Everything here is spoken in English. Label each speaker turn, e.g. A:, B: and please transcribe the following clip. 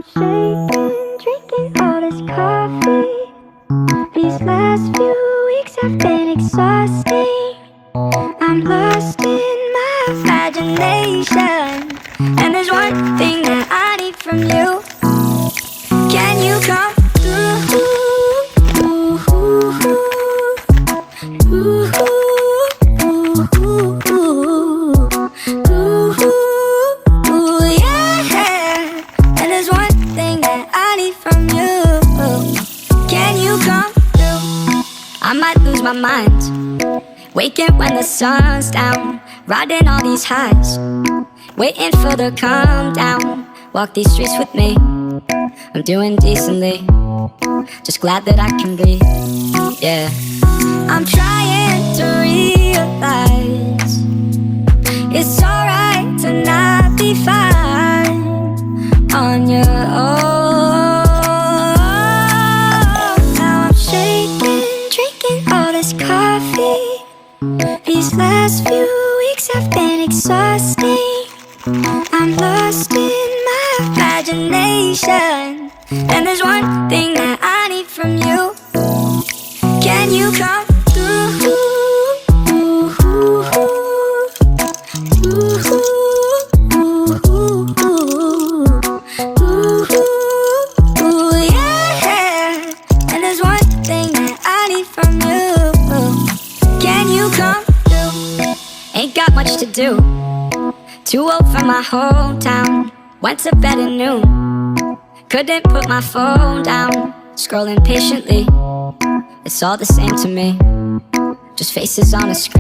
A: I'm shaking, drinking all this coffee. These last few weeks have been exhausting. I'm lost in my imagination, and there's one thing that I need from you. Can you come through? Yeah. And there's one thing that I need from you. Can you come through? I might lose my mind, waking when the sun's down, riding all these highs, waiting for the calm down. Walk these streets with me, I'm doing decently, just glad that I can be, yeah. I'm trying to realize it's alright to not be fine on your own. Now I'm shaking, drinking all this coffee. These last few weeks have been exhausting. I'm lost in my imagination, and there's one thing that I need from you. Can you come through? Yeah. And there's one thing that I need from you. Can you come through? Ain't got much to do, too old for my hometown. Went to bed at noon, couldn't put my phone down. Scrolling patiently, it's all the same to me, just faces on a screen.